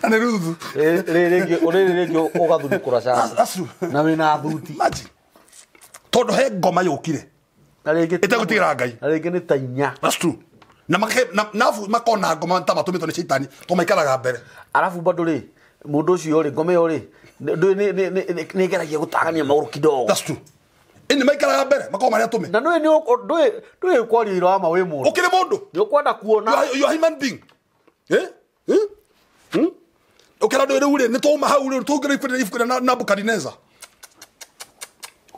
Na nĩ ruthu. Rĩngĩ ũgathurukũra cana. Na wĩna thuti. Imagine. Tondũ he ngoma yũkire. Na rĩngĩ ĩtegũtigĩra Ngai. Na rĩngĩ nĩ ta inya. That's true. Na makona ngoma ta matũmĩtwo nĩ Shaitani to maikaraga mbere. Alafu bado rĩ mũndũ ũcio rĩ ngoma ĩyo rĩ nĩ geragia gũtagania maũru kidogo. That's true. Ini maikaraga mbere makao marĩa tũme. Na ndũĩ kwaria ira wa ma wĩ mũndũ. Ũkĩrĩ mũndũ. Nĩ ũkwenda kuona. You are human being. Ũkĩra ndũĩ rĩu rĩ nĩ tũma hau rĩ tũngĩrĩ ibuku rĩa Nabukadineza.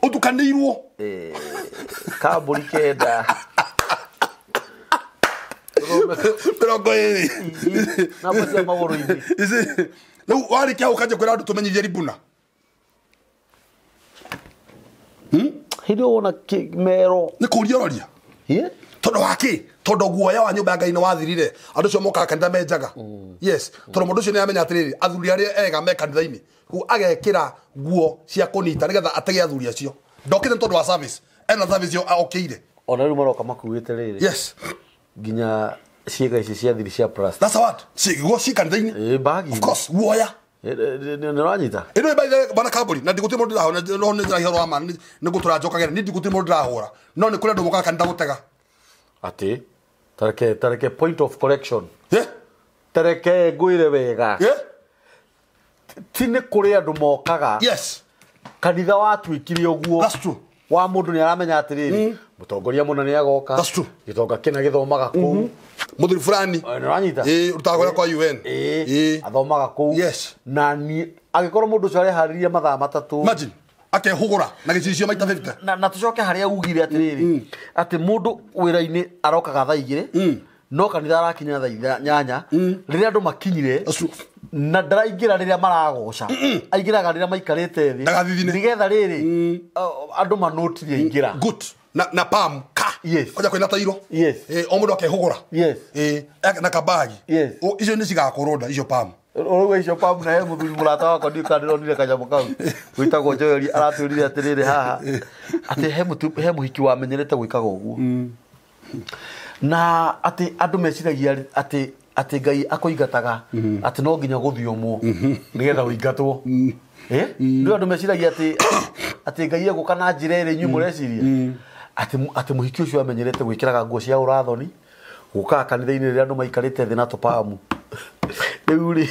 Ũtukanĩirwo. Kambũri kenda. Mĩrongo ĩrĩ. Na gũcia magũrũ-inĩ. Rĩu warĩkia ũkanja kwĩra andũ tũmenyithie ribuna. Hĩndĩ wona mero. Nĩ kũria. Tondũ waki tondũ guoya wa nyũmba ya Ngai nĩ wathirire andũ acio mokaga kanitha menjaga. Yes, tondũ mũndũ ũcio nĩ amenya atĩrĩrĩ athuri arĩa ega me kanitha-inĩ. Agekĩra nguo cia kũnyita nĩgetha atege athuri acio. Ndokĩte tondũ wa service. Ena service yo okĩire. Ona rĩu maroka makuĩte rĩrĩ. Yes. Nginya ciĩga ici cia thiri cia plastic. That's what. Guo ci kanitha-inĩ. Bagi. Of course, guoya. Nĩranyita. Ĩno ĩbaithe bana Kambũri na ndigũtĩ mũndũ ndahona no nĩ ndĩrahĩrwo wa ma nĩ gũtũra njokagĩra nĩ ndigũtĩ mũndũ ndahũra. No nĩ kũrĩa andũ mokaga kanitha gũtega. Ati tareke point of correction. Tareke ngwĩre wega. Ti nĩ kũrĩ andũ mokaga. Yes. Kanitha watuĩkire ũguo. That's true. Wa mũndũ nĩ aramenya atĩrĩrĩ mũtongoria mũnene agoka. That's true. Gĩtonga kĩna gĩthomaga kũu. Mũthuri fulani. Nĩranyita. Ũtagwĩra kwa UN. Athomaga kũu. Yes. Na niĩ agĩkorwo mũndũ ũcio areharĩria mathaa matatũ. Imagine. Akehũgũra na gĩcicio maita 50. Na tũcoke harĩa ugire atĩrĩrĩ atĩ mũndũ wĩra-inĩ arokaga thaa igĩrĩ no kanitha arakinya thaa inyanya rĩrĩa andũ makinyire na ndaraingĩra rĩrĩa maragoca aingĩraga rĩrĩa maikarĩte thĩ nĩgetha rĩrĩ andũ manotire aingĩra good na pam ka koja kwĩna tairo o mũndũ akehũgũra na kabagi icio nĩ cigakorwo icio pam Oruga icio pam na he mũthuri mũrata wakwa ndĩkanĩronire kanyamũ kau gwĩtagwo Joeli aratwĩrire atĩrĩrĩ haha atĩ he mũhiki wamenyerete gwĩkaga ũguo na atĩ andũ meciragia atĩ Ngai akũingataga atĩ no nginya gũthiomwo nĩgetha ũingatwo rĩu andũ meciragia atĩ Ngai egũka na njĩra ĩrĩ inyuĩ mũreciria atĩ mũhiki ũcio amenyerete gwĩkĩraga nguo cia ũrathoni gũkaga kanitha-inĩ rĩrĩa andũ maikarĩte thĩ na tũpamu rĩu rĩ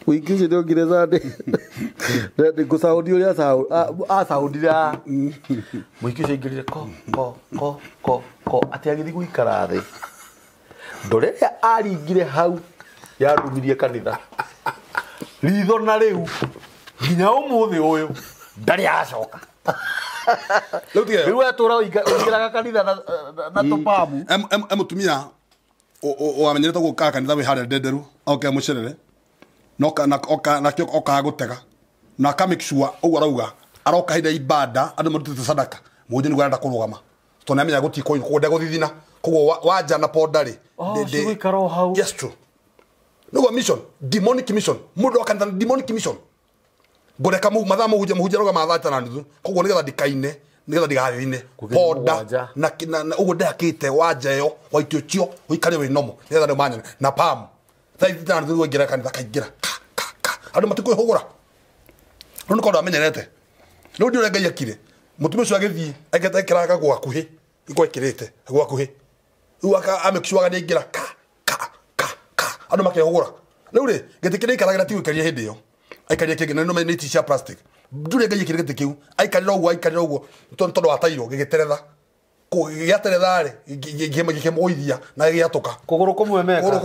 mũhiki ũcio nĩongire Sunday ngũcaũndi ũrĩa acaũndire mũhiki ũcio aingĩrire ko atĩ agĩthiĩ gũikara thĩ ndore rĩrĩa aringire hau yarumirie kanitha ritho na rĩu nginya ũmũthĩ ũyũ ndarĩ acoka rĩu atũra ũingĩraga kanitha na tũpamu mũtumia wamenyerete gũkaga kanitha wĩ harĩa ndenderu oke mũcerere oka gũtega na make sure ugo arauga aroka hida ibada andu marutite sadaka muje ni gwenda kurugama to na menya gutiko kwenda guthithina kogo wanja na podari de karo hau yes true no mission demonic mission mudo akanda demonic mission goreka mu mathamo huje muhuje roga mathata na ndu kogo nigetha dikaine nigetha digathine poda na ugo ndakite wanja yo waitio cio uikare we nomo nigetha ndo manya na pam thaithi na ndu ngira kanitha kaingira andu matiko hugura no ko ndamenyerete no ndio Ngai akire mutume cio agithii agetekeraga gwakuhi igwekirite gwakuhi uaka amekishwaga ningira ka andu makehugura riu ri gitikire ikaragira ti gwikaria hindi yo aikaria kingi no ni cia plastic ndure Ngai akire gitikiu aikarira uguo tondu atairo gigiteretha giateretha ri gikemugithia na giatuka kuguru kumwe meka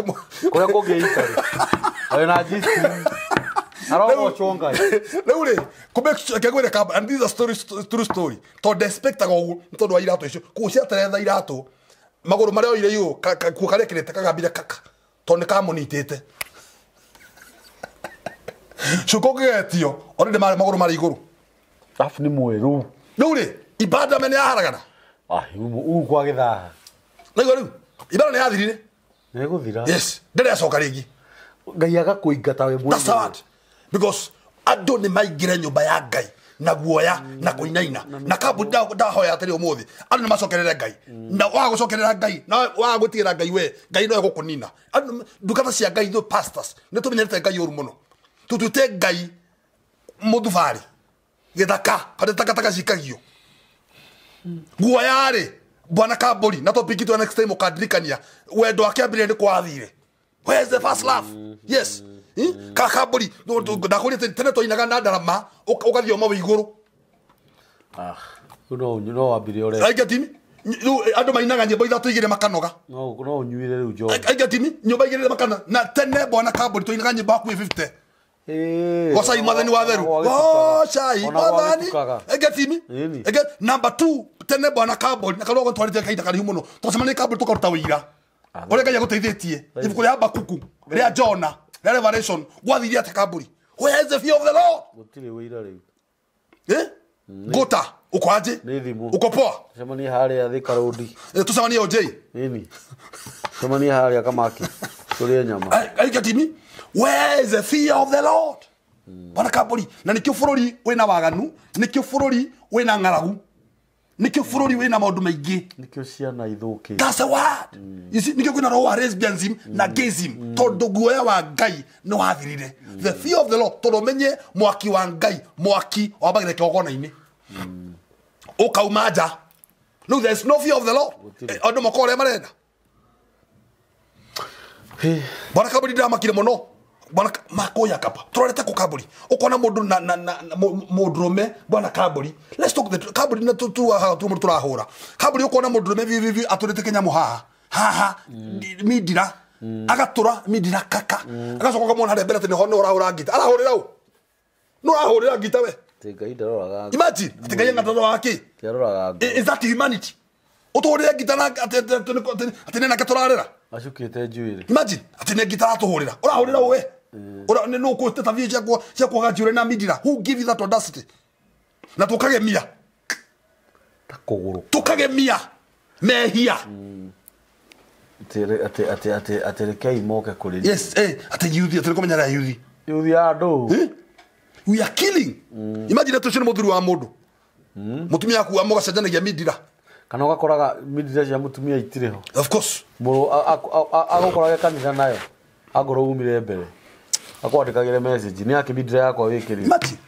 kuria kungiikari ayo na jisi Arabo chonga. Leure, come kagwere ka and this is a true story. To the spectacle ntondo wa irato icio. Ku cia teretha irato. Maguru mari oire yu ku kare kirete kagambira kaka. To ne ka monitete. Shuko getio, ori de maguru mari iguru. Afu ni mweru. Leure, ibada mene aharagana. Ah, kwa githa. Leure, ibada ne yathirire. Ne guthira. Yes, ndere acoka ringi. Ngai agakuingata we mwe. That's sad. Because ando ni maigire nyumba ya Ngai na guoya na kuinaina na kabu da hoya tari umuthi ando macokerera Ngai na wa gucokerera Ngai na wa gutira Ngai we Ngai no egukunina ando dukata cia Ngai tho pastors ne tumenyerete Ngai uru muno tutute Ngai mudufari githaka pade takataka cikagio guoya ri bwana kaburi na topic tu next time ukadirikania wendo akiambire ni kwathire. Where's the first love? Yes. Kakaburi ndakuri tene to inaga na darama ukathio mawe iguru no wambire ore aigatimi andu mainaga nyimbo ithatu igire makanoga no unyuire riu jo aigatimi nyumba igire makana na tene bwana kaburi to inaga nyimbo aku 50 gosai mathani wa theru gosai mathani aigatimi number 2 tene bwana kaburi na karogo twarite kaita kari muno to semane kaburi tukaruta wira ore Ngai aguteithitie ibuku ria Bakuku ria Jona Revelation gwathiria takaburi. Where is the fear of the Lord? Gutire wira riu. Gota ukwaje? Uko poa? Semani haria thika rodi. Tusemani OJ. Nini? Semani haria kamaki. Tulie nyama. Aigatimi. Where is the fear of the Lord? Bana kaburi. Na nikio furori wina waganu, nikio furori wina ngaragu. Nikio furori wina maundu maingi. Nikio ciana ithuki. That's the word. You see, nikio kuna roho wa lesbianism na gayism. Tondu guoya wa Ngai no wathirire. The fear of the Lord. Tondu menye mwaki wa Ngai, mwaki wabagire kogona-ini. Ukaumaja. No, there's no fear of the Lord. Andu makore marenda. Bwana kaburi ndamakire muno. Bwana makoya kapa turarete ku kaburi ukona mundu na mudrume bwana kaburi. Let's talk the kaburi na turahura kaburi ukona mudrume vivi aturete kenya muhaha midira agatura midira kaka agacoka kamona hare mbere tene hono urahura ngita arahurira u no arahurira ngita we Ngai ndaroraga imagine Ngai ngatoro wake is that humanity uturire ngita na atene na katurarira acukite njuire imagine atene ngita atuhurira urahurira we ora no ko teta cia kwa jure na midira. Who give you that audacity? Na tukagemia takuguru tukagemia mehia ate kai moke kuri. Yes ate youth ate komenya ra youth ado we are killing. Imagine to shine muthuri wa mundu mutumia aku amoga cajanagia midira kana ugakoraga midira cia mutumia itireho. Of course muru agokoraga kanitha nayo agoro umire mbere akwandikagire message ni akimidira yakwa wikiri mati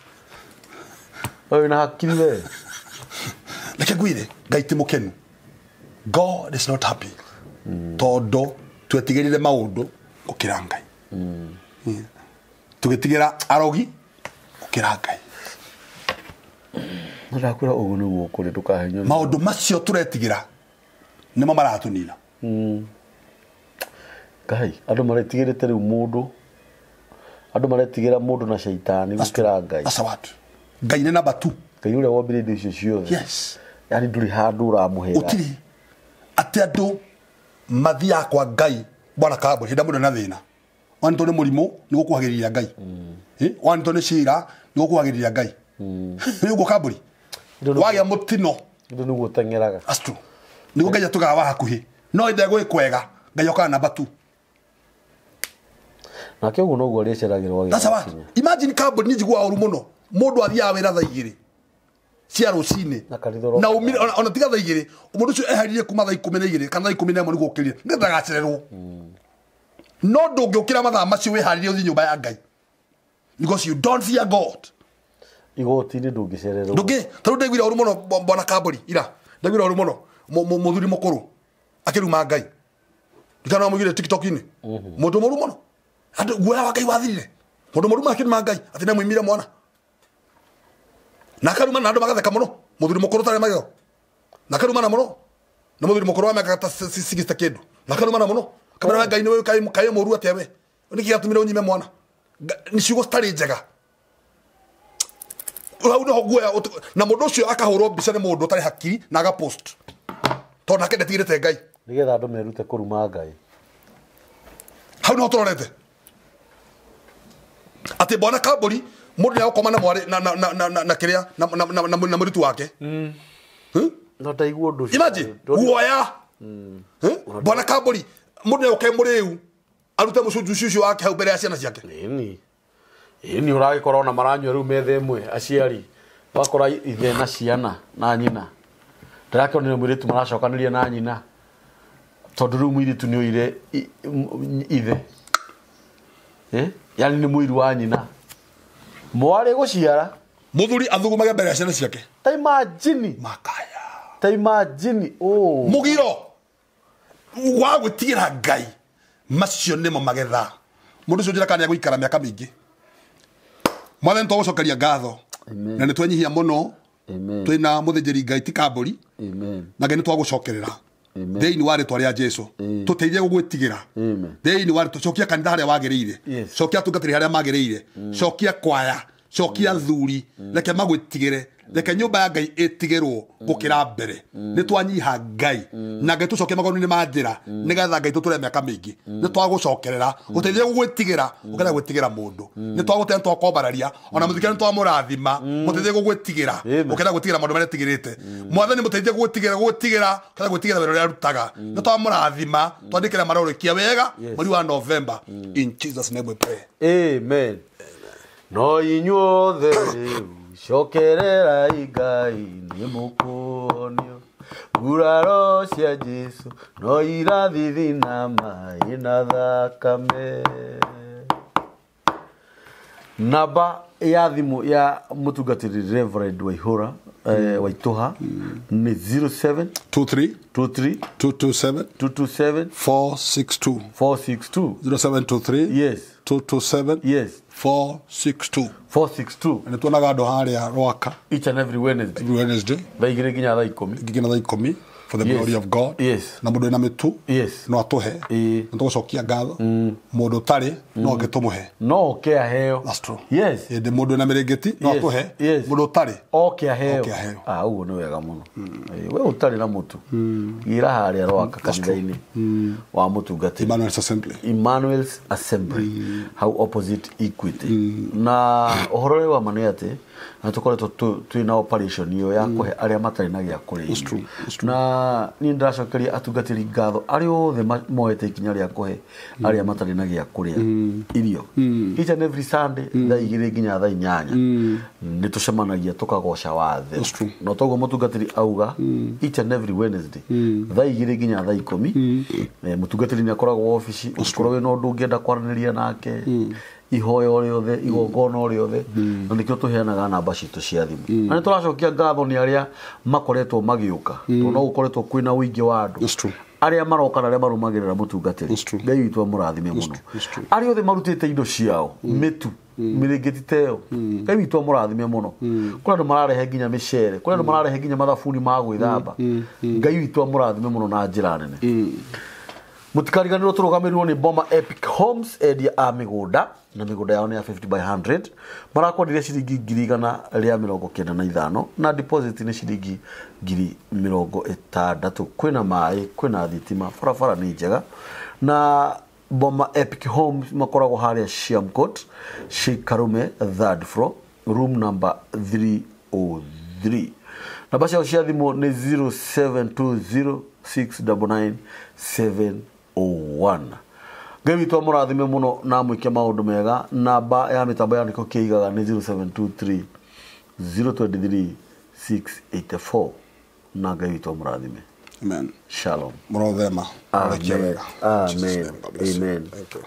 oyo na hakile leke gwire Ngai ti mukenu. God is not happy todo twetigirire maundu ukira Ngai tugitigira arogi ukira Ngai ndakwira ugu ni gukuri tukahenyo maundu macio turetigira nimo maratunina Ngai andu maretigirite riu mundu andu maretigira mundu na shaitani gukira Ngai. That's what Ngai ni number 2. Ngai ule wabire icio ciothe. Yes. Yani nduri handu uramuhera utiri ati andu mathia kwa Ngai bwana kaburi hinda mundu na thina wanto ni murimo ni gukuhagiriria Ngai wanto ni shira Nĩ gũkwagĩrĩria Ngai. Nĩ ũguo kambũri. Wagĩa mũtino. Ndio nĩguo tengeraga. That's true. Nĩguo Ngai atũgaga wa hakuhĩ. No ĩndĩ gwĩkwega. Ngai okaga namba 2. Na kĩoguo noguo rĩceragĩrwo That's why. Imagine kambũri nĩ njiguaga ũru mũno. Mũndũ athiaga wĩra thaa 2 cia rũcinĩ. Na ona tiga thaa 2, mũndũ ũcio eharĩrie kuma thaa 12 kana thaa 11 nĩguo ũkĩrire. Nĩ ndagacererwo. No ndũngĩũkĩra mathaa macio wĩharĩrie ũthiĩ nyũmba ya Ngai. Because you don't fear God. Igoti-inĩ ndũngĩcererwo. Tondũ ndaiguire ũru mũno bwana kambũri ira. Ndaiguire ũru mũno mũthuri mũkũrũ akĩruma Ngai. Ndikana mũgire TikTok-inĩ. Mũndũ mũru mũno. Andũ guoya wa Ngai wathirire. Mũndũ mũru akĩruma Ngai atĩ nĩ mwĩmire mwana. Na karuma na andũ magatheka mũno. Mũthuri mũkũrũ tarĩ magego. Na karuma na mũno. Na mũthuri mũkũrũ wa mĩaka 60 kĩndũ. Na karuma na mũno. Kamera Ngai nĩ kaĩ mũru atĩa we. Nĩ kĩatũmire ũnyime mwana. Nĩ ciugo citarĩ njega. Hau nĩho guoya na mũndũ ũcio akahũrwo mbica nĩ mũndũ ũtarĩ hakiri na agapost. Tondũ nake ndetigĩrĩte Ngai. Nĩgetha andũ merute kũruma Ngai. Hau nĩho tũrorete. Atĩ bwana kambũri mũndũ nĩ agũkoma na mwarĩ na kĩrĩa na mũritu wake. Na ndaigua ũndũ ũcio. Imagine guoya. Bwana kambũri mũndũ nĩ agũkae mũrĩu arute mũcunjũ ũcio wake hau mbere ya ciana ciake. Ni ũragĩkorwo na maranyua rĩu metha ĩmwe aciari wakora ithe na ciana na nyina. Ndĩrakĩonire mũirĩtu maracokanĩria na nyina. Tondũ rĩu mũirĩtu nĩ oire ithe. Yani nĩ mũiru wa nyina. Mwarĩ gũciara. Mũthuri athugumage mbere ya ciana ciake. Ta imagine. Makaya. Ta imagine. Oh. Mũgiro. Wa gwĩtigĩra Ngai. Macio nĩmo magetha. Mũndũ ũcio njĩra kana gũikara mĩaka mĩingĩ. Mwathani tũgũcokeria ngatho. Na nĩ twenyihia mũno. Twĩna mũthĩnjĩri Ngai ti kambũri. Na Ngai nĩ twagũcokerera. Thĩinĩ wa rĩtwa rĩa Jesũ. Tũteithie gũgwĩtigĩra. Thĩinĩ wa rĩtwa cokia kanitha harĩa wagĩrĩire. Cokia atungatĩri harĩa magĩrĩire. Cokia kwaya. Cokia thuri. Reke magwĩtigĩre. Reke nyũmba ya Ngai ĩtigĩrwo gũkĩra mbere. Nĩ twanyiha Ngai. Na Ngai tũcokie magũrũ-inĩ ma njĩra. Nĩgetha Ngai tũtũre mĩaka mĩingĩ. Nĩ twagũcokerera. Ũteithie gũgwĩtigĩra. Ũkĩra gwĩtigĩra mũndũ. Nĩ twagũteithia twakwambararia. Ona mũthikĩrĩria nĩ twamũrathima. Mũteithie gũgwĩtigĩra. Ũkĩra gwĩtigĩra maũndũ marĩa tigĩrĩte. Mwathani mũteithie gũgwĩtigĩra. Ũkĩra gwĩtigĩra wĩra ũrĩa arutaga. Nĩ twamũrathima. Twandĩkĩre marũrĩkia wega mweri wa November. In Jesus name we pray. Amen. No inyuothe cokerera Ngai nĩ mũkũonio nguraro cia Jesũ no irathithi na maĩ na thakame. Namba ya thimũ ya mũtungatĩri Reverend Waihũra Waituha ni 07 23 23 227 227 462 462 0723 yes 227 yes 462 462 nĩ tuonaga andũ harĩa Rwaka each and every Wednesday thaa 2 nginya thaa 10 nginya thaa 10 for the glory of God. Yes. Na mũndũ ena mĩtu yes no atũhe nĩ tũgũcokia ngatho mũndũ tarĩ no angĩtũmũhe no oke aheo. That's true. Yes. Ĩndĩ mũndũ ena mĩrĩngĩti no atũhe mũndũ tarĩ oke aheo. Ũguo nĩ wega mũno. We ũtarĩ na mũtu gira harĩa Rwaka kanitha-inĩ wa mũtungatĩri Emmanuel's Assembly hau opposite Equity. Na ũhoro wa manĩ atĩ na tũkoretwo twĩna operation iyo ya kũhe arĩa matarĩ na gĩa kũrĩa. Na niĩ ndĩracokeria atungatĩri ngatho arĩa othe moete ikinya rĩa kũhe arĩa matarĩ na gĩa kũrĩa irio. Each and every Sunday thaa 2 nginya thaa 8 nĩ tũcemanagia tũkagoca wathe. No toguo mũtungatĩri auga each and every Wednesday thaa 2 nginya thaa 10 mũtungatĩri nĩ akoragwo ofici. Ũkorwo wĩna ũndũ ũngĩenda kwaranĩria nake ihoyo riothe igongona riothe na nikio tuheanaga namba citu cia thimu. Na nituracokia ngatho ni aria makoretwo magiuka no gukoretwo kwina uingi wa andu aria maroka na aria marumagirira mutungatiri. Ngai witu amurathime muno aria othe marutite indo ciao mitu mirigiti teo. Ngai witu amurathime muno kuri andu mararehe nginya micere kuri andu mararehe nginya mathabuni ma gwithamba. Ngai witu amurathime muno na njira nene. Mutikariganirwo turugamirwo ni Boma Epic Homes area a migunda na migunda yao ni ya 50 by 100 marakwenderia ciringi 195 na deposit ni ciringi 60,000. Kwina mai kwina thitima barabara ni njega na Boma Epic Homes makoragwo haria Shiam Court Sheikh Karume 3rd floor room number 303. Namba ciao cia thimu ni 0720699701. Ngai witũ mũrathime mũno na mwĩke maũndũ mega. Namba ya mĩtambo ya nĩko kĩigaga ni 0723023684. Na Ngai witũ mũrathime. Amen. Shalom. Mũrothema. Amen. Amen. Amen. Thank you.